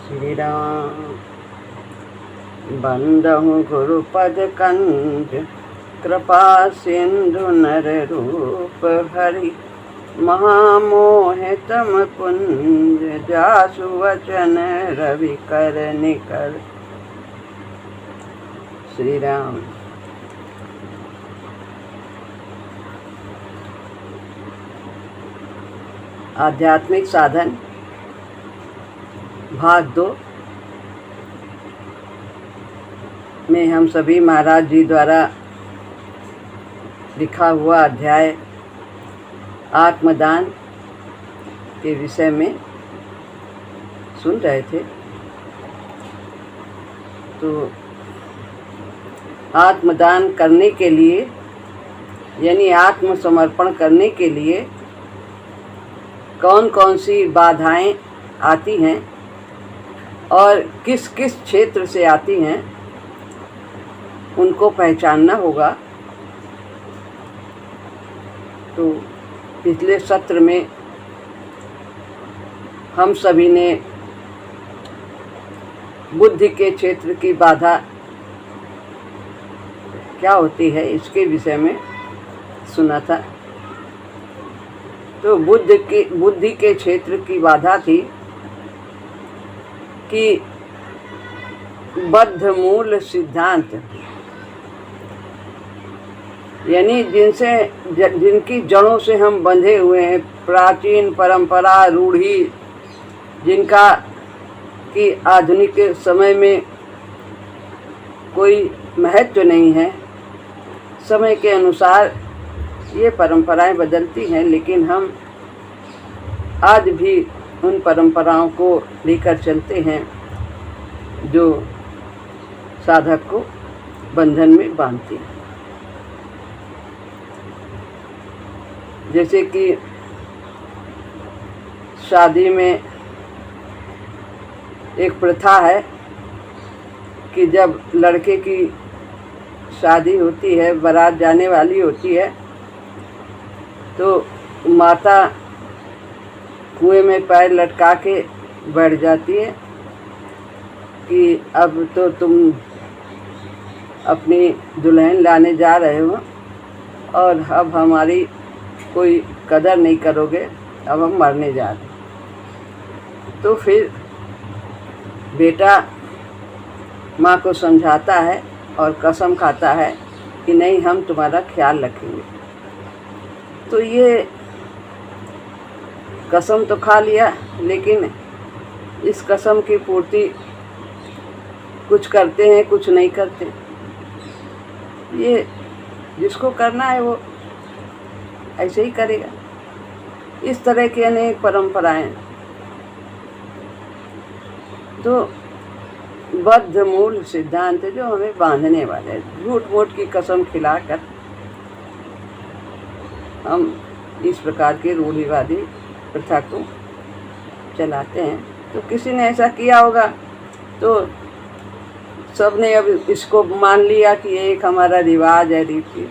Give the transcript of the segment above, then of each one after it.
श्री राम। बंदहु गुरुपद कंज कृपा सिंधु नर रूप हरि महामोह तम पुंज जासु वचन रवि कर निकर। श्री राम। आध्यात्मिक साधन भाग 2 में हम सभी महाराज जी द्वारा लिखा हुआ अध्याय आत्मदान के विषय में सुन रहे थे। तो आत्मदान करने के लिए यानी आत्मसमर्पण करने के लिए कौन कौन सी बाधाएं आती हैं और किस किस क्षेत्र से आती हैं उनको पहचानना होगा। तो पिछले सत्र में हम सभी ने बुद्धि के क्षेत्र की बाधा क्या होती है इसके विषय में सुना था। तो बुद्धि के क्षेत्र की बाधा थी कि बद्ध मूल सिद्धांत यानी जिनकी जड़ों से हम बंधे हुए हैं, प्राचीन परंपरा रूढ़ी जिनका कि आधुनिक समय में कोई महत्व नहीं है। समय के अनुसार ये परंपराएं बदलती हैं, लेकिन हम आज भी उन परंपराओं को लेकर चलते हैं जो साधक को बंधन में बांधती हैं। जैसे कि शादी में एक प्रथा है कि जब लड़के की शादी होती है, बारात जाने वाली होती है, तो माता कुएं में पैर लटका के बैठ जाती है कि अब तो तुम अपनी दुल्हन लाने जा रहे हो और अब हमारी कोई कदर नहीं करोगे, अब हम मरने जा रहे हैं। तो फिर बेटा माँ को समझाता है और कसम खाता है कि नहीं, हम तुम्हारा ख्याल रखेंगे। तो ये कसम तो खा लिया, लेकिन इस कसम की पूर्ति कुछ करते हैं, कुछ नहीं करते। ये जिसको करना है वो ऐसे ही करेगा। इस तरह की अनेक परंपराएं। तो बद्ध मूल सिद्धांत जो हमें बांधने वाले हैं, झूठ मूठ की कसम खिलाकर हम इस प्रकार के रूढ़िवादी प्रथा को चलाते हैं। तो किसी ने ऐसा किया होगा तो सबने अब इसको मान लिया कि ये एक हमारा रिवाज है, रीति।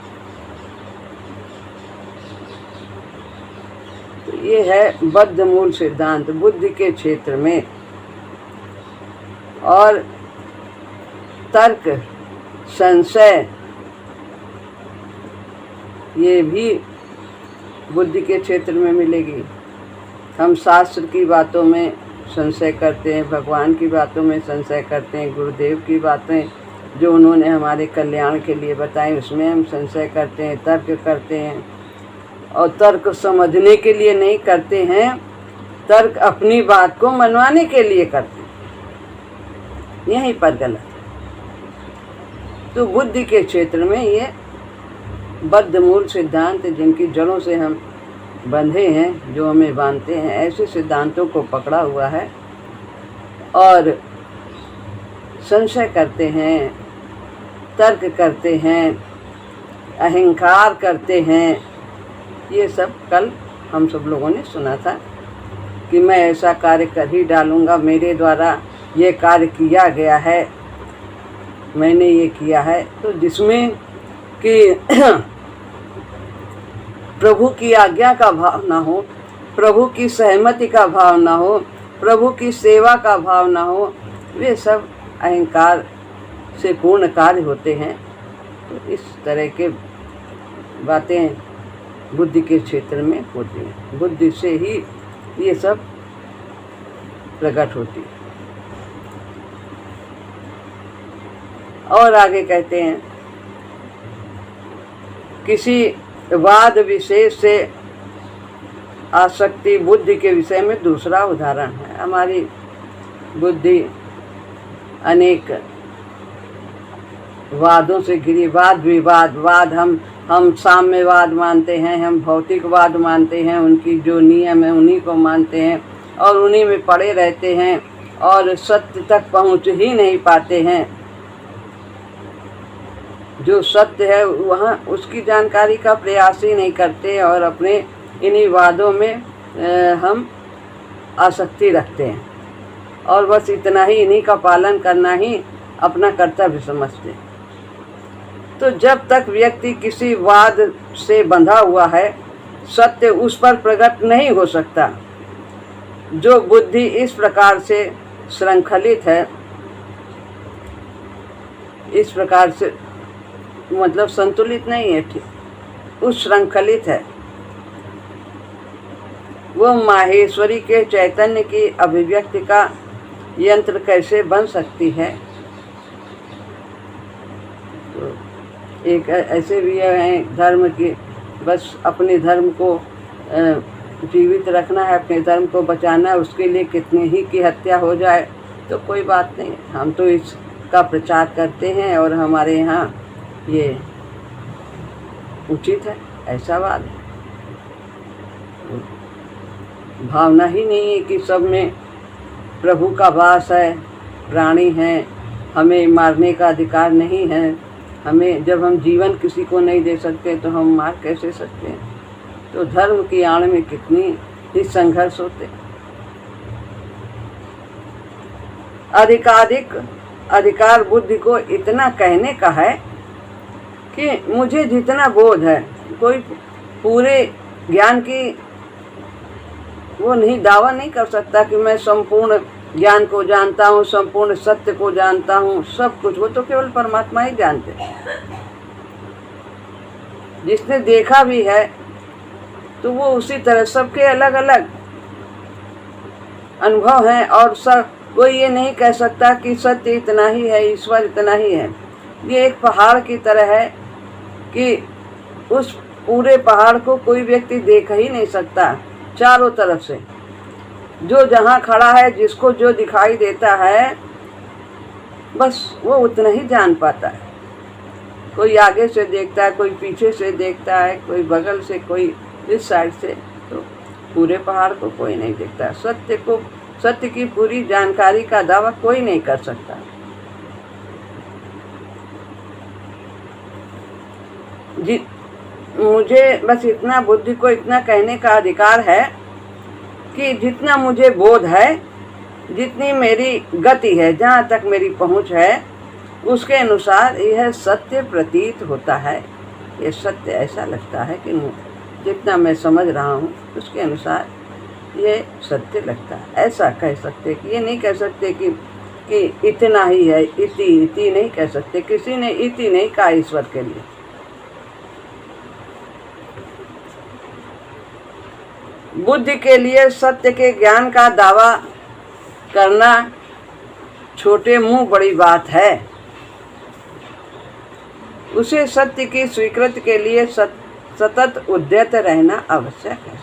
तो ये है बद्ध मूल सिद्धांत बुद्धि के क्षेत्र में। और तर्क संशय ये भी बुद्धि के क्षेत्र में मिलेगी। हम शास्त्र की बातों में संशय करते हैं, भगवान की बातों में संशय करते हैं, गुरुदेव की बातें जो उन्होंने हमारे कल्याण के लिए बताई उसमें हम संशय करते हैं, तर्क करते हैं। और तर्क समझने के लिए नहीं करते हैं, तर्क अपनी बात को मनवाने के लिए करते हैं। यहीं पर गलत है। तो बुद्धि के क्षेत्र में ये बद्ध मूल सिद्धांत जिनकी जड़ों से हम बंधे हैं, जो हमें बांधते हैं, ऐसे सिद्धांतों को पकड़ा हुआ है और संशय करते हैं, तर्क करते हैं, अहंकार करते हैं। ये सब कल हम सब लोगों ने सुना था कि मैं ऐसा कार्य कर ही डालूँगा, मेरे द्वारा ये कार्य किया गया है, मैंने ये किया है। तो जिसमें कि प्रभु की आज्ञा का भाव ना हो, प्रभु की सहमति का भाव ना हो, प्रभु की सेवा का भाव ना हो, वे सब अहंकार से पूर्ण कार्य होते हैं। तो इस तरह के बातें बुद्धि के क्षेत्र में होती हैं। बुद्धि से ही ये सब प्रकट होती है। और आगे कहते हैं, किसी वाद विशेष से आसक्ति बुद्धि के विषय में दूसरा उदाहरण है। हमारी बुद्धि अनेक वादों से घिरी, वाद विवाद, वाद हम साम्यवाद मानते हैं, हम भौतिकवाद मानते हैं, उनकी जो नियम है उन्हीं को मानते हैं और उन्हीं में पड़े रहते हैं और सत्य तक पहुंच ही नहीं पाते हैं। जो सत्य है वहाँ उसकी जानकारी का प्रयास ही नहीं करते और अपने इन्हीं वादों में हम आसक्ति रखते हैं और बस इतना ही, इन्हीं का पालन करना ही अपना कर्तव्य समझते हैं। तो जब तक व्यक्ति किसी वाद से बंधा हुआ है, सत्य उस पर प्रकट नहीं हो सकता। जो बुद्धि इस प्रकार से श्रृंखलित है, इस प्रकार से मतलब संतुलित नहीं है, ठीक उस श्रृंखलित है, वो माहेश्वरी के चैतन्य की अभिव्यक्ति का यंत्र कैसे बन सकती है। तो एक ऐसे भी हैं धर्म की, बस अपने धर्म को जीवित रखना है, अपने धर्म को बचाना है, उसके लिए कितनी ही की हत्या हो जाए तो कोई बात नहीं, हम तो इसका प्रचार करते हैं और हमारे यहाँ ये उचित है, ऐसा बात है। भावना ही नहीं है कि सब में प्रभु का वास है, प्राणी हैं, हमें मारने का अधिकार नहीं है, हमें जब हम जीवन किसी को नहीं दे सकते तो हम मार कैसे सकते हैं। तो धर्म की आड़ में कितनी ही संघर्ष होते। अधिकाधिक अधिकार बुद्धि को इतना कहने का है कि मुझे जितना बोध है, कोई पूरे ज्ञान की वो नहीं दावा नहीं कर सकता कि मैं संपूर्ण ज्ञान को जानता हूँ, संपूर्ण सत्य को जानता हूँ, सब कुछ। वो तो केवल परमात्मा ही जानते हैं। जिसने देखा भी है तो वो उसी तरह, सबके अलग अलग अनुभव हैं और सब कोई ये नहीं कह सकता कि सत्य इतना ही है, ईश्वर इतना ही है। ये एक पहाड़ की तरह है कि उस पूरे पहाड़ को कोई व्यक्ति देख ही नहीं सकता चारों तरफ से। जो जहाँ खड़ा है, जिसको जो दिखाई देता है, बस वो उतना ही जान पाता है। कोई आगे से देखता है, कोई पीछे से देखता है, कोई बगल से, कोई इस साइड से, तो पूरे पहाड़ को कोई नहीं देखता। सत्य की पूरी जानकारी का दावा कोई नहीं कर सकता। मुझे बस इतना, बुद्धि को इतना कहने का अधिकार है कि जितना मुझे बोध है, जितनी मेरी गति है, जहाँ तक मेरी पहुँच है, उसके अनुसार यह सत्य प्रतीत होता है। ये सत्य ऐसा लगता है कि जितना मैं समझ रहा हूँ उसके अनुसार ये सत्य लगता है। ऐसा कह सकते कि ये नहीं कह सकते कि इतना ही है, इति नहीं कह सकते। किसी ने इति नहीं कहा ईश्वर के लिए। बुद्धि के लिए सत्य के ज्ञान का दावा करना छोटे मुंह बड़ी बात है। उसे सत्य की स्वीकृति के लिए सतत उद्यत रहना आवश्यक है।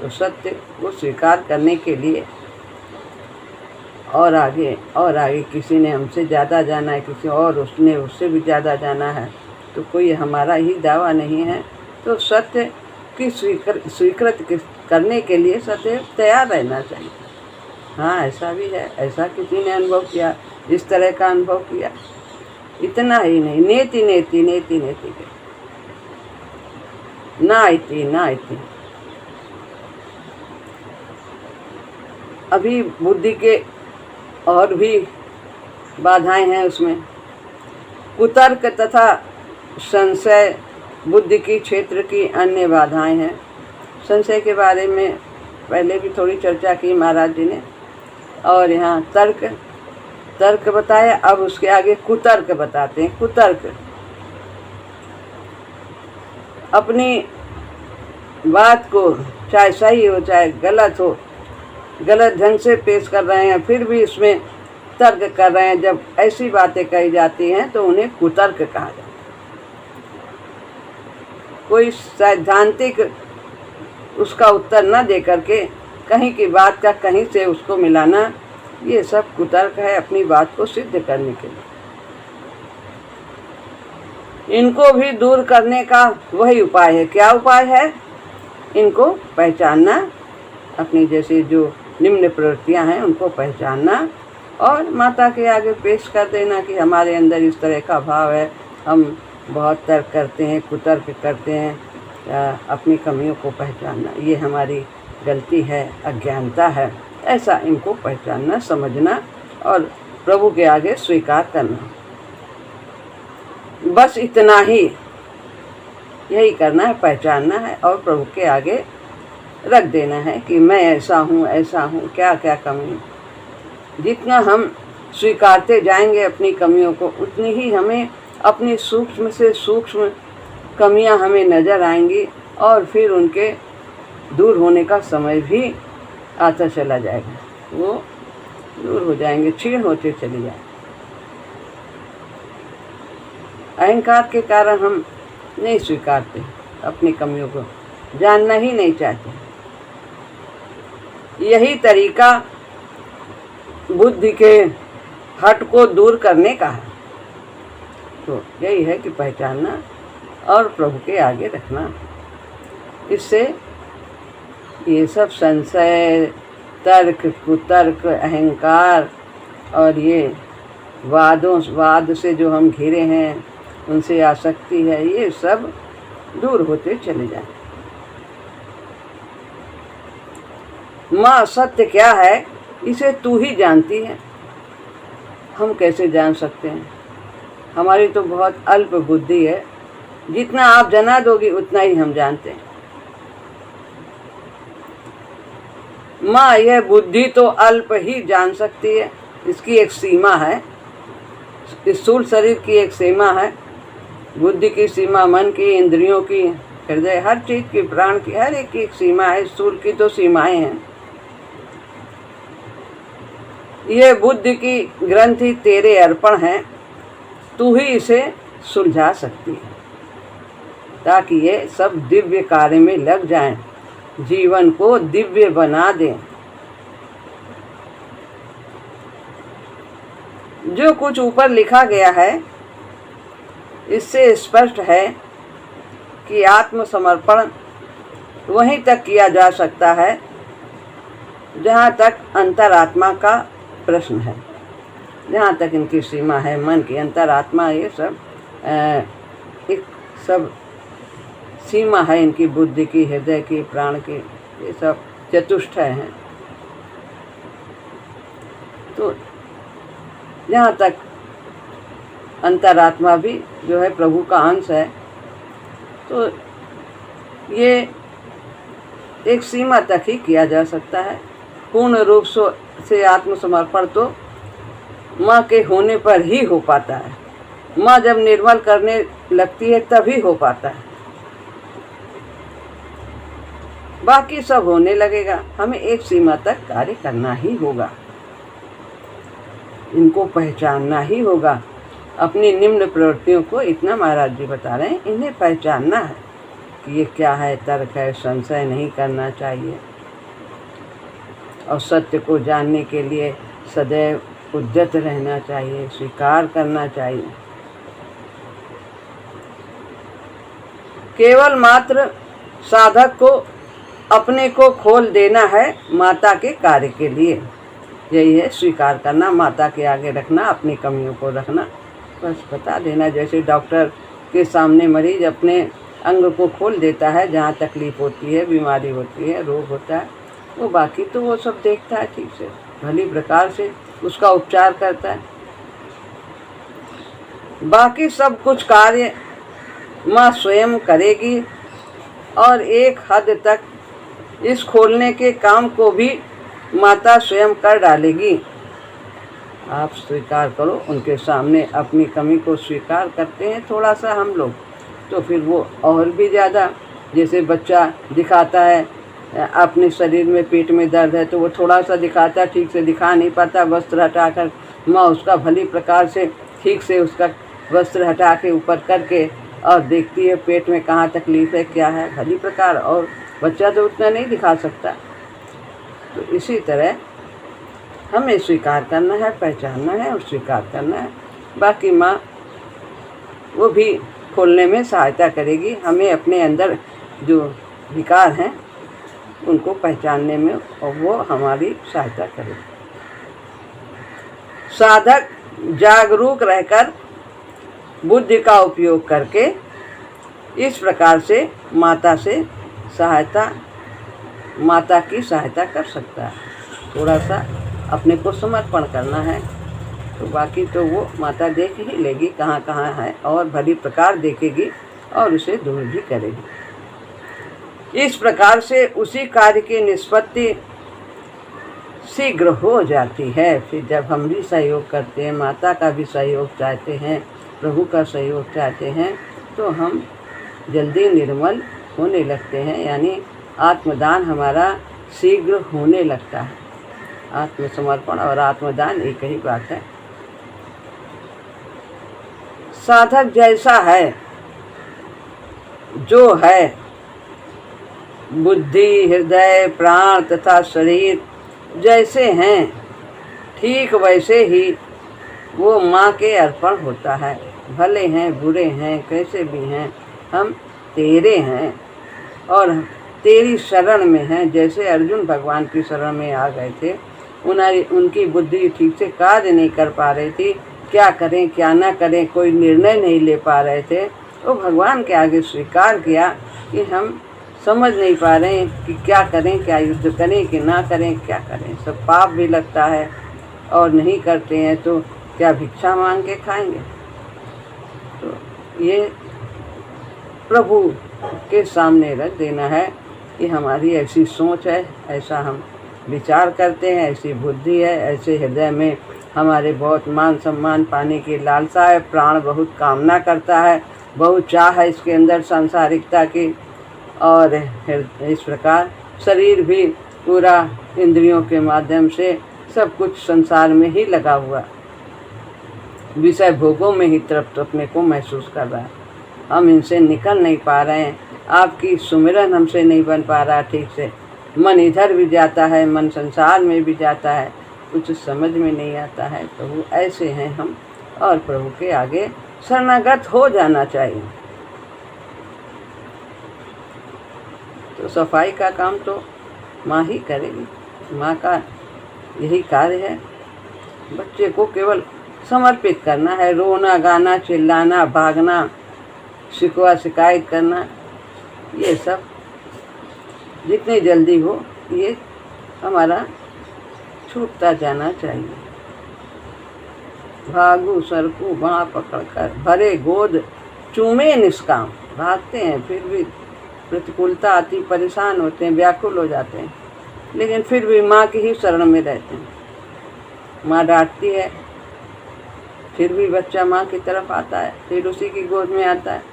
तो सत्य को स्वीकार करने के लिए और आगे किसी ने हमसे ज़्यादा जाना है, किसी और उसने उससे भी ज़्यादा जाना है, तो कोई हमारा ही दावा नहीं है। तो सत्य की स्वीकृति करने के लिए सदैव तैयार रहना चाहिए। हाँ, ऐसा भी है, ऐसा किसी ने अनुभव किया, इस तरह का अनुभव किया। इतना ही नहीं, नेति नेति नेति नेति के ना इति। अभी बुद्धि के और भी बाधाएं हैं उसमें। कुतर्क तथा संशय बुद्धि की क्षेत्र की अन्य बाधाएं हैं। संशय के बारे में पहले भी थोड़ी चर्चा की महाराज जी ने। और यहाँ तर्क बताया, अब उसके आगे कुतर्क बताते हैं। कुतर्क अपनी बात को चाहे सही हो चाहे गलत हो, गलत ढंग से पेश कर रहे हैं, फिर भी इसमें तर्क कर रहे हैं। जब ऐसी बातें कही जाती हैं तो उन्हें कुतर्क कहा जाता है। कोई सैद्धांतिक उसका उत्तर न दे करके कहीं की बात का कहीं से उसको मिलाना, ये सब कुतर्क है अपनी बात को सिद्ध करने के लिए। इनको भी दूर करने का वही उपाय है। क्या उपाय है? इनको पहचानना, अपनी जैसे जो निम्न प्रवृत्तियां हैं उनको पहचानना और माता के आगे पेश कर देना कि हमारे अंदर इस तरह का भाव है, हम बहुत तर्क करते हैं, कुतर्क करते हैं। अपनी कमियों को पहचानना, ये हमारी गलती है, अज्ञानता है, ऐसा इनको पहचानना, समझना और प्रभु के आगे स्वीकार करना। बस इतना ही, यही करना है, पहचानना है और प्रभु के आगे रख देना है कि मैं ऐसा हूँ, क्या क्या कमी। जितना हम स्वीकारते जाएंगे अपनी कमियों को, उतनी ही हमें अपनी सूक्ष्म से सूक्ष्म कमियां हमें नज़र आएंगी और फिर उनके दूर होने का समय भी आता चला जाएगा। वो दूर हो जाएंगे, क्षीण होते चले जाएंगे। अहंकार के कारण हम नहीं स्वीकारते, अपनी कमियों को जानना ही नहीं चाहते। यही तरीका बुद्धि के हट को दूर करने का है। तो यही है कि पहचानना और प्रभु के आगे रखना। इससे ये सब संशय, तर्क, कुतर्क, अहंकार और ये वाद से जो हम घिरे हैं, उनसे आसक्ति है, ये सब दूर होते चले जाएं। माँ सत्य क्या है इसे तू ही जानती है। हम कैसे जान सकते हैं? हमारी तो बहुत अल्प बुद्धि है, जितना आप जना दोगी उतना ही हम जानते हैं। माँ यह बुद्धि तो अल्प ही जान सकती है, इसकी एक सीमा है। स्थूल शरीर की एक सीमा है, बुद्धि की सीमा, मन की, इंद्रियों की, हृदय, हर चीज की, प्राण की, हर एक की एक सीमा है। स्थूल की तो सीमाएं हैं। ये बुद्धि की ग्रंथि तेरे अर्पण है, तू ही इसे सुलझा सकती है, ताकि ये सब दिव्य कार्य में लग जाएं, जीवन को दिव्य बना दें। जो कुछ ऊपर लिखा गया है इससे स्पष्ट है कि आत्मसमर्पण वहीं तक किया जा सकता है जहाँ तक अंतरात्मा का प्रश्न है, जहाँ तक इनकी सीमा है। मन की, अंतरात्मा, ये सब एक सब सीमा है इनकी, बुद्धि की, हृदय की, प्राण की, ये सब चतुष्टय हैं। तो जहाँ तक अंतरात्मा भी जो है प्रभु का अंश है, तो ये एक सीमा तक ही किया जा सकता है। पूर्ण रूप से आत्मसमर्पण तो माँ के होने पर ही हो पाता है। माँ जब निर्मल करने लगती है तभी हो पाता है, बाकी सब होने लगेगा। हमें एक सीमा तक कार्य करना ही होगा, इनको पहचानना ही होगा। अपनी निम्न प्रवृत्तियों को, इतना महाराज जी बता रहे हैं, इन्हें पहचानना है कि ये क्या है, तर्क है, संशय नहीं करना चाहिए और सत्य को जानने के लिए सदैव उद्यत रहना चाहिए, स्वीकार करना चाहिए। केवल मात्र साधक को अपने को खोल देना है माता के कार्य के लिए। यही है स्वीकार करना, माता के आगे रखना, अपनी कमियों को रखना, बस बता देना। जैसे डॉक्टर के सामने मरीज अपने अंग को खोल देता है, जहाँ तकलीफ होती है, बीमारी होती है, रोग होता है, वो बाकी तो वो सब देखता है, ठीक से भली प्रकार से उसका उपचार करता है। बाकी सब कुछ कार्य माँ स्वयं करेगी और एक हद तक इस खोलने के काम को भी माता स्वयं कर डालेगी। आप स्वीकार करो। उनके सामने अपनी कमी को स्वीकार करते हैं थोड़ा सा हम लोग, तो फिर वो और भी ज़्यादा, जैसे बच्चा दिखाता है अपने शरीर में पेट में दर्द है तो वो थोड़ा सा दिखाता है, ठीक से दिखा नहीं पाता, वस्त्र हटाकर माँ उसका भली प्रकार से ठीक से उसका वस्त्र हटा के ऊपर करके और देखती है पेट में कहाँ तकलीफ़ है, क्या है, भली प्रकार। और बच्चा तो उतना नहीं दिखा सकता। तो इसी तरह हमें स्वीकार करना है, पहचानना है और स्वीकार करना है। बाकी माँ वो भी खोलने में सहायता करेगी, हमें अपने अंदर जो विकार हैं उनको पहचानने में, और वो हमारी सहायता करेगी। साधक जागरूक रहकर बुद्धि का उपयोग करके इस प्रकार से माता की सहायता कर सकता है। थोड़ा सा अपने को समर्पण करना है, तो बाकी तो वो माता देख ही लेगी कहाँ कहाँ है, और भली प्रकार देखेगी और उसे दूर भी करेगी। इस प्रकार से उसी कार्य की निष्पत्ति शीघ्र हो जाती है। फिर जब हम भी सहयोग करते हैं, माता का भी सहयोग चाहते हैं, प्रभु का सहयोग चाहते हैं, तो हम जल्दी निर्मल होने लगते हैं, यानी आत्मदान हमारा शीघ्र होने लगता है। आत्मसमर्पण और आत्मदान एक ही बात है। साधक जैसा है, जो है, बुद्धि, हृदय, प्राण तथा शरीर जैसे हैं, ठीक वैसे ही वो माँ के अर्पण होता है। भले हैं, बुरे हैं, कैसे भी हैं, हम तेरे हैं और तेरी शरण में हैं। जैसे अर्जुन भगवान की शरण में आ गए थे, उनकी बुद्धि ठीक से कार्य नहीं कर पा रही थी, क्या करें क्या ना करें, कोई निर्णय नहीं ले पा रहे थे, तो भगवान के आगे स्वीकार किया कि हम समझ नहीं पा रहे हैं कि क्या करें, क्या युद्ध करें कि ना करें, क्या करें, सब पाप भी लगता है और नहीं करते हैं तो क्या भिक्षा मांग के खाएंगे। तो ये प्रभु के सामने रख देना है कि हमारी ऐसी सोच है, ऐसा हम विचार करते हैं, ऐसी बुद्धि है, ऐसे हृदय में हमारे बहुत मान सम्मान पाने की लालसा है, प्राण बहुत कामना करता है, बहुत चाह है इसके अंदर सांसारिकता की, और इस प्रकार शरीर भी पूरा इंद्रियों के माध्यम से सब कुछ संसार में ही लगा हुआ, विषय भोगों में ही तृप्त अपने को महसूस कर रहा है। हम इनसे निकल नहीं पा रहे हैं, आपकी सुमिरन हमसे नहीं बन पा रहा ठीक से, मन इधर भी जाता है, मन संसार में भी जाता है, कुछ समझ में नहीं आता है। प्रभु ऐसे हैं हम, और प्रभु के आगे शरणागत हो जाना चाहिए। तो सफाई का काम तो माँ ही करेगी, माँ का यही कार्य है। बच्चे को केवल समर्पित करना है, रोना गाना चिल्लाना भागना शिकवा शिकायत करना, ये सब जितनी जल्दी हो ये हमारा छूटता जाना चाहिए। भागू सरकू बाँ पकड़कर भरे गोद चूमे निष्काम, भागते हैं फिर भी प्रतिकूलता आती, परेशान होते हैं, व्याकुल हो जाते हैं, लेकिन फिर भी माँ की ही शरण में रहते हैं। माँ डांटती है फिर भी बच्चा माँ की तरफ आता है, फिर उसी की गोद में आता है।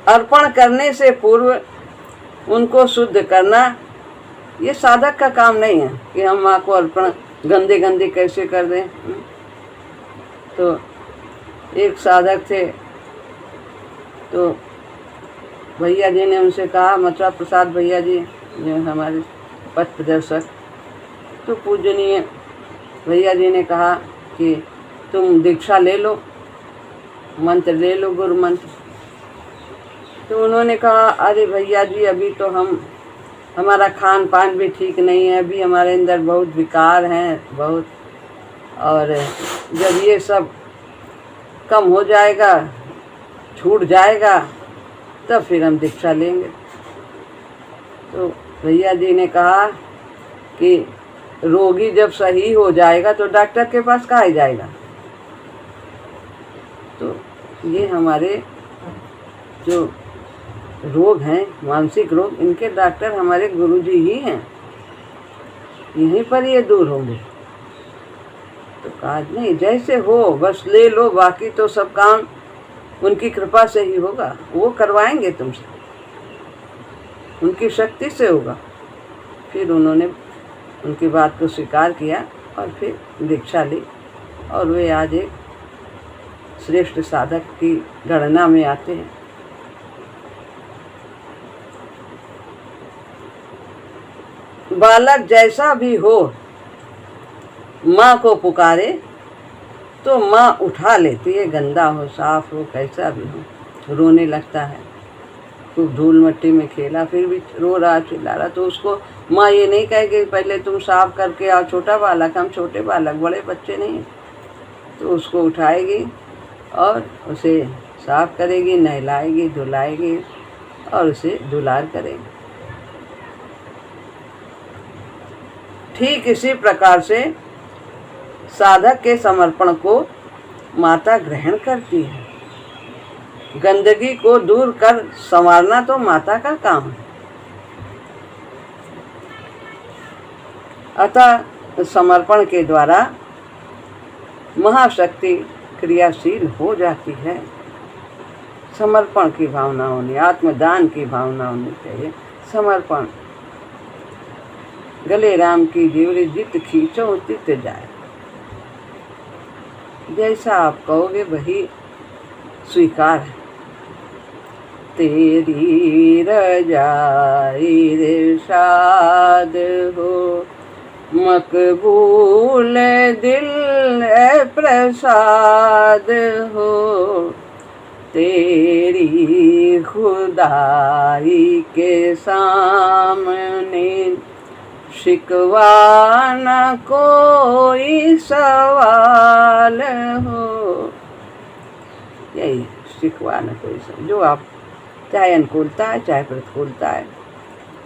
अर्पण करने से पूर्व उनको शुद्ध करना ये साधक का काम नहीं है कि हम माँ को अर्पण गंदे गंदे कैसे कर दें। तो एक साधक थे, तो भैया जी ने उनसे कहा, मथुरा प्रसाद भैया जी जो हमारे पथ प्रदर्शक, तो पूजनीय भैया जी ने कहा कि तुम दीक्षा ले लो, मंत्र ले लो, गुरु मंत्र। तो उन्होंने कहा, अरे भैया जी अभी तो हमारा खान पान भी ठीक नहीं है, अभी हमारे अंदर बहुत विकार हैं बहुत, और जब ये सब कम हो जाएगा, छूट जाएगा, तब फिर हम दीक्षा लेंगे। तो भैया जी ने कहा कि रोगी जब सही हो जाएगा तो डॉक्टर के पास कहाँ जाएगा। तो ये हमारे जो रोग हैं, मानसिक रोग, इनके डॉक्टर हमारे गुरुजी ही हैं। यहीं पर ये दूर होंगे। तो कहा नहीं, जैसे हो बस ले लो, बाकी तो सब काम उनकी कृपा से ही होगा। वो करवाएंगे तुमसे, उनकी शक्ति से होगा। फिर उन्होंने उनकी बात को स्वीकार किया और फिर दीक्षा ली, और वे आज एक श्रेष्ठ साधक की गणना में आते हैं। बालक जैसा भी हो, माँ को पुकारे तो माँ उठा लेती है। गंदा हो, साफ हो, कैसा भी हो, रोने लगता है। खूब धूल मिट्टी में खेला, फिर भी रो रहा, चिल्ला रहा, तो उसको माँ ये नहीं कहेगी पहले तुम साफ करके आओ। छोटा बालक, हम छोटे बालक, बड़े बच्चे नहीं हैं। तो उसको उठाएगी और उसे साफ करेगी, नहलाएगी, धुलाएगी और उसे दुलार करेगी। ठीक इसी प्रकार से साधक के समर्पण को माता ग्रहण करती है। गंदगी को दूर कर संवारना तो माता का काम है। अतः समर्पण के द्वारा महाशक्ति क्रियाशील हो जाती है। समर्पण की भावना होनी, आत्मदान की भावना होनी चाहिए। समर्पण, गले राम की जेवरी जित खींचो तित जाए। जैसा आप कहोगे वही स्वीकार है। तेरी रजाई इरशाद हो, मकबूल दिल प्रसाद हो। तेरी खुदाई के सामने शिकवा न कोई सवाल हो। यही शिकवा न कोई सवाल, जो आप चाहे अनुकूलता है चाहे प्रतिकूलता है,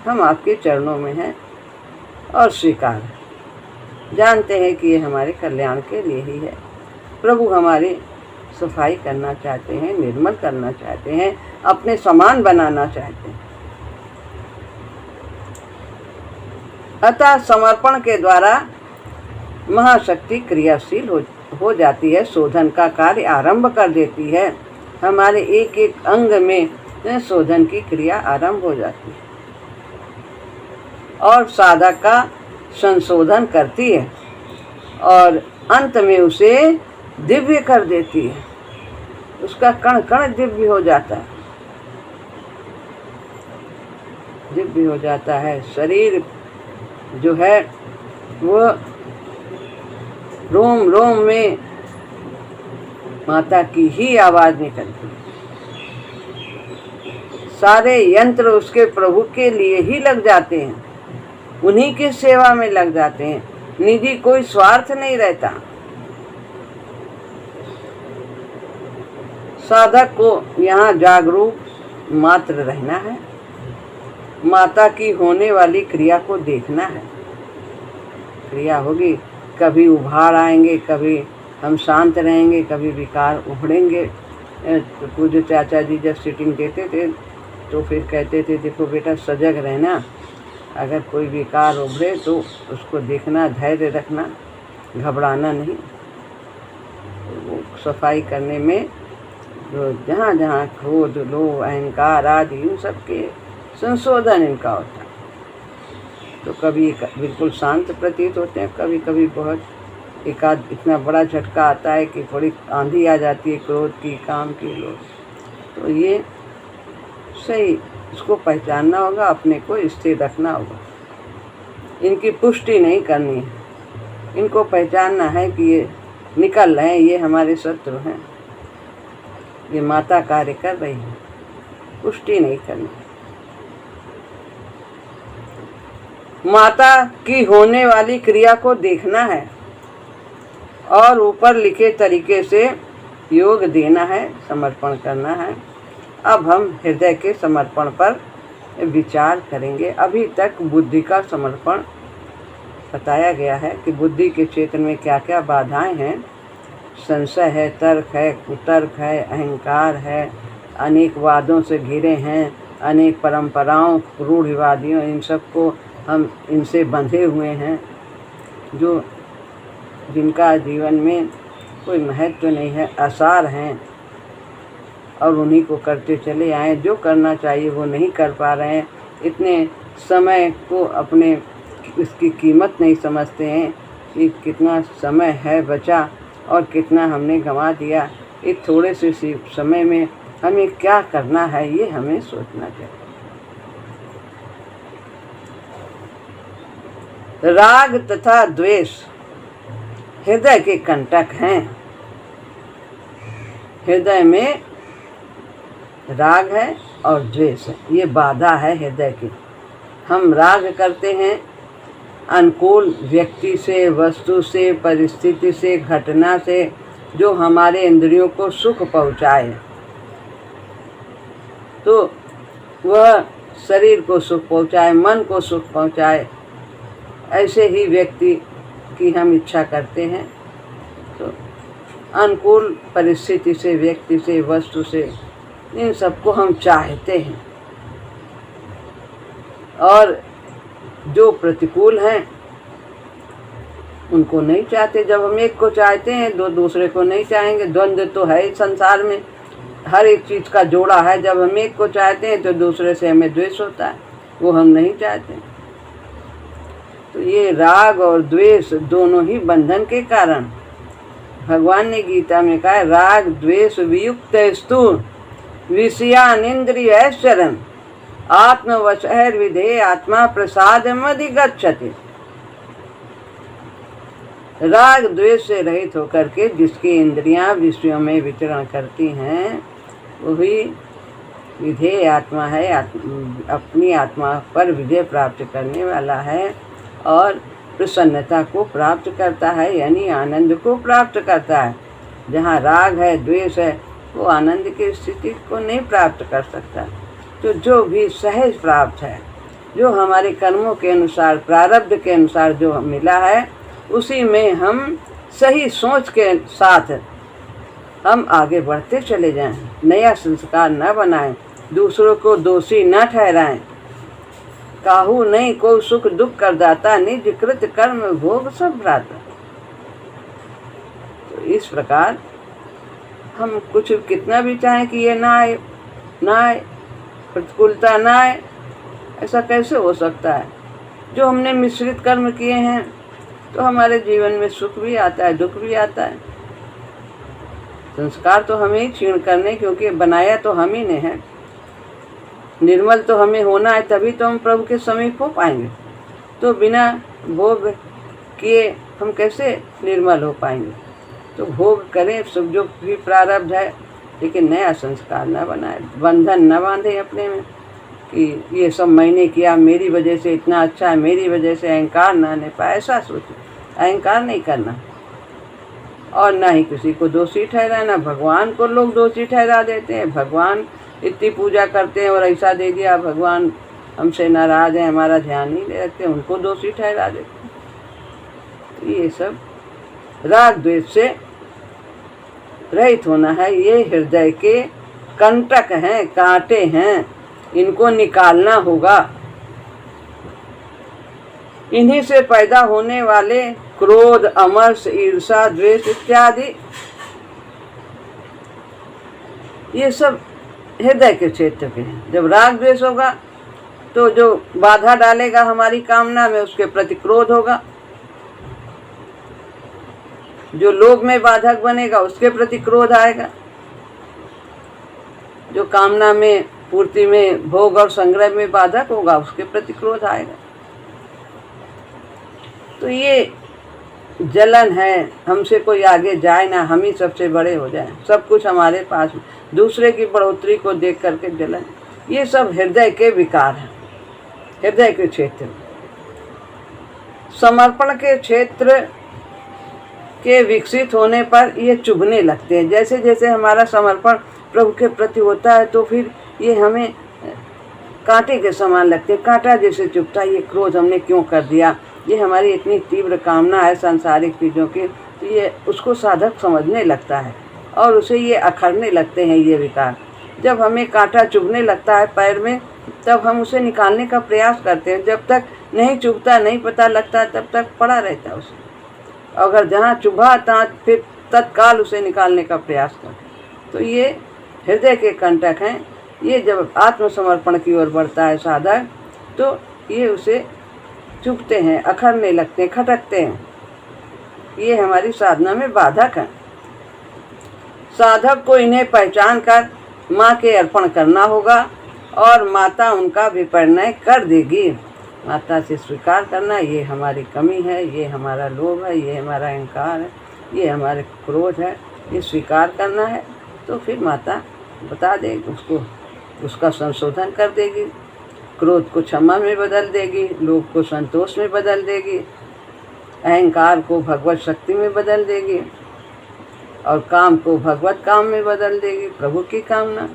हम आपके चरणों में हैं और स्वीकार जानते हैं कि ये हमारे कल्याण के लिए ही है। प्रभु हमारी सफाई करना चाहते हैं, निर्मल करना चाहते हैं, अपने समान बनाना चाहते हैं। अतः समर्पण के द्वारा महाशक्ति क्रियाशील हो जाती है, शोधन का कार्य आरंभ कर देती है। हमारे एक एक अंग में शोधन की क्रिया आरंभ हो जाती है और साधक का संशोधन करती है और अंत में उसे दिव्य कर देती है। उसका कण कण दिव्य हो जाता है, दिव्य हो जाता है। शरीर जो है वो रोम रोम में माता की ही आवाज निकलती है। सारे यंत्र उसके प्रभु के लिए ही लग जाते हैं, उन्हीं की सेवा में लग जाते हैं। निजी कोई स्वार्थ नहीं रहता। साधक को यहाँ जागरूक मात्र रहना है, माता की होने वाली क्रिया को देखना है। क्रिया होगी, कभी उभार आएंगे, कभी हम शांत रहेंगे, कभी विकार उभरेंगे। पूज्य चाचा जी जब सीटिंग देते थे तो फिर कहते थे देखो बेटा सजग रहना, अगर कोई विकार उभरे तो उसको देखना, धैर्य रखना, घबराना नहीं। वो सफाई करने में जो जहाँ जहाँ क्रोध, लोभ, अहंकार आदि इन सब के संशोधन इनका होता है। तो कभी बिल्कुल शांत प्रतीत होते हैं, कभी कभी बहुत एकाध इतना बड़ा झटका आता है कि थोड़ी आंधी आ जाती है क्रोध की, काम की, लोभ। तो ये सही, इसको पहचानना होगा, अपने को स्थिर रखना होगा। इनकी पुष्टि नहीं करनी है, इनको पहचानना है कि ये निकल रहे हैं, ये हमारे शत्रु हैं, ये माता कार्य कर रही है, पुष्टि नहीं करनी। माता की होने वाली क्रिया को देखना है और ऊपर लिखे तरीके से योग देना है, समर्पण करना है। अब हम हृदय के समर्पण पर विचार करेंगे। अभी तक बुद्धि का समर्पण बताया गया है कि बुद्धि के क्षेत्र में क्या क्या बाधाएं हैं। संशय है, तर्क है, कुतर्क है, अहंकार है, अनेक वादों से घिरे हैं, अनेक परंपराओं, रूढ़िवादियों, इन सबको हम इनसे बंधे हुए हैं, जो जिनका जीवन में कोई महत्व नहीं है, आसार हैं, और उन्हीं को करते चले आए। जो करना चाहिए वो नहीं कर पा रहे हैं। इतने समय को अपने इसकी कीमत नहीं समझते हैं कि कितना समय है बचा और कितना हमने गंवा दिया। इस थोड़े से समय में हमें क्या करना है, ये हमें सोचना चाहिए। राग तथा द्वेष हृदय के कंटक हैं। हृदय में राग है और द्वेष है, ये बाधा है हृदय की। हम राग करते हैं अनुकूल व्यक्ति से, वस्तु से, परिस्थिति से, घटना से, जो हमारे इंद्रियों को सुख पहुँचाए। तो वह शरीर को सुख पहुँचाए, मन को सुख पहुँचाए, ऐसे ही व्यक्ति की हम इच्छा करते हैं। तो अनुकूल परिस्थिति से, व्यक्ति से, वस्तु से, इन सबको हम चाहते हैं। और जो प्रतिकूल हैं उनको नहीं चाहते। जब हम एक को चाहते हैं तो दूसरे को नहीं चाहेंगे। द्वंद्व तो है इस संसार में, हर एक चीज़ का जोड़ा है। जब हम एक को चाहते हैं तो दूसरे से हमें द्वेष होता है, वो हम नहीं चाहते। तो ये राग और द्वेष दोनों ही बंधन के कारण। भगवान ने गीता में कहा, राग द्वेष वियुक्तस्तु विषयानिन्द्रियैश्चरन् आत्मवशैर्विधेय आत्मा प्रसादमधिगच्छति। राग द्वेष से रहित होकर के जिसकी इंद्रियां विषयों में विचरण करती हैं, वही विधेय आत्मा है, अपनी आत्मा पर विजय प्राप्त करने वाला है और प्रसन्नता को प्राप्त करता है, यानी आनंद को प्राप्त करता है। जहाँ राग है, द्वेष है, वो आनंद की स्थिति को नहीं प्राप्त कर सकता। तो जो भी सहज प्राप्त है, जो हमारे कर्मों के अनुसार, प्रारब्ध के अनुसार जो मिला है, उसी में हम सही सोच के साथ हम आगे बढ़ते चले जाएं। नया संस्कार न बनाएं, दूसरों को दोषी न ठहराएं। काहू नहीं को सुख दुख कर दाता, निज कृत कर्म भोग सब भ्राता। तो इस प्रकार हम कुछ कितना भी चाहें कि ये ना आए, ना आए, प्रतिकूलता ना आए, ऐसा कैसे हो सकता है? जो हमने मिश्रित कर्म किए हैं तो हमारे जीवन में सुख भी आता है, दुख भी आता है। संस्कार तो हमें ही क्षीण करने, क्योंकि बनाया तो हम ही ने है। निर्मल तो हमें होना है, तभी तो हम प्रभु के समीप हो पाएंगे। तो बिना भोग किए हम कैसे निर्मल हो पाएंगे? तो भोग करें, सुख जो भी प्रारब्ध है, लेकिन नया संस्कार न बनाए, बंधन न बांधे अपने में कि ये सब मैंने किया, मेरी वजह से इतना अच्छा है, मेरी वजह से अहंकार न आने पाए, ऐसा सोचे। अहंकार नहीं करना और ना ही किसी को दोषी ठहराना। भगवान को लोग दोषी ठहरा देते हैं। भगवान इतनी पूजा करते हैं और ऐसा दे दिया, भगवान हमसे नाराज़ हैं, हमारा ध्यान नहीं दे रखते, उनको दोषी ठहरा देते हैं। तो ये सब राग द्वेष से रहित होना है। ये हृदय के कंटक हैं, कांटे हैं, इनको निकालना होगा। इन्हीं से पैदा होने वाले क्रोध, अमर्ष, ईर्षा, द्वेष इत्यादि, ये सब हृदय के क्षेत्र के हैं। जब राग द्वेष होगा तो जो बाधा डालेगा हमारी कामना में, उसके प्रति क्रोध होगा। जो लोभ में बाधक बनेगा, उसके प्रति क्रोध आएगा। जो कामना में, पूर्ति में, भोग और संग्रह में बाधक होगा, उसके प्रति क्रोध आएगा। तो ये जलन है, हमसे कोई आगे जाए ना, हम ही सबसे बड़े हो जाएं, सब कुछ हमारे पास, दूसरे की बढ़ोतरी को देख करके जलन, ये सब हृदय के विकार हैं। हृदय के क्षेत्र, समर्पण के क्षेत्र के विकसित होने पर ये चुभने लगते हैं। जैसे जैसे हमारा समर्पण प्रभु के प्रति होता है तो फिर ये हमें कांटे के समान लगते हैं। कांटा जैसे चुभता है, ये क्रोध हमने क्यों कर दिया, ये हमारी इतनी तीव्र कामना है सांसारिक चीज़ों की, तो ये उसको साधक समझने लगता है और उसे ये अखरने लगते हैं ये विकार। जब हमें कांटा चुभने लगता है पैर में, तब हम उसे निकालने का प्रयास करते हैं। जब तक नहीं चुभता, नहीं पता लगता, तब तक पड़ा रहता है उसे। अगर जहाँ चुभा तहाँ फिर तत्काल उसे निकालने का प्रयास करें। तो ये हृदय के कंटक हैं। ये जब आत्मसमर्पण की ओर बढ़ता है साधक, तो ये उसे चुभते हैं, अखरने लगते हैं, खटकते हैं। ये हमारी साधना में बाधक है। साधक को इन्हें पहचान कर माँ के अर्पण करना होगा और माता उनका विपर्णय कर देगी। माता से स्वीकार करना, ये हमारी कमी है, ये हमारा लोभ है, ये हमारा अहंकार है, ये हमारे क्रोध है, ये स्वीकार करना है। तो फिर माता बता देगी उसको, उसका संशोधन कर देगी, क्रोध को क्षमा में बदल देगी, लोभ को संतोष में बदल देगी, अहंकार को भगवत शक्ति में बदल देगी और काम को भगवत काम में बदल देगी, प्रभु की कामना,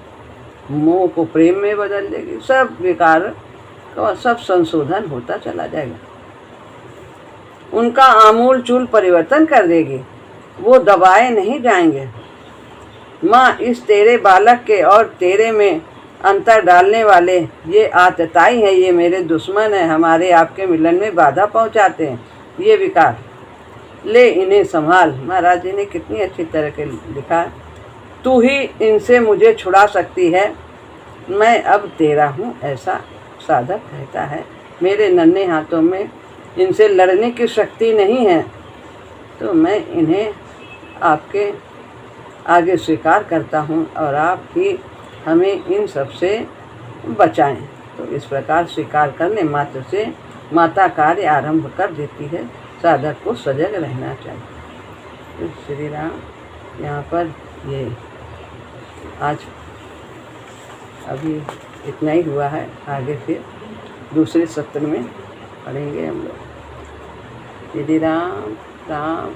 मोह को प्रेम में बदल देगी। सब विकार का सब संशोधन होता चला जाएगा। उनका आमूल चूल परिवर्तन कर देगी, वो दबाए नहीं जाएंगे। माँ, इस तेरे बालक के और तेरे में अंतर डालने वाले ये आतताई हैं, ये मेरे दुश्मन हैं, हमारे आपके मिलन में बाधा पहुँचाते हैं ये विकार। ले इन्हें संभाल। महाराज जी ने कितनी अच्छी तरह के लिखा, तू ही इनसे मुझे छुड़ा सकती है, मैं अब तेरा हूँ, ऐसा साधक कहता है। मेरे नन्हे हाथों में इनसे लड़ने की शक्ति नहीं है, तो मैं इन्हें आपके आगे स्वीकार करता हूँ और आप ही हमें इन सब से बचाएं। तो इस प्रकार स्वीकार करने मात्र से माता कार्य आरंभ कर देती है। साधक को सजग रहना चाहिए। तो श्री राम यहाँ पर ये आज अभी इतना ही हुआ है, आगे फिर दूसरे सत्र में पढ़ेंगे हम लोग। श्री राम राम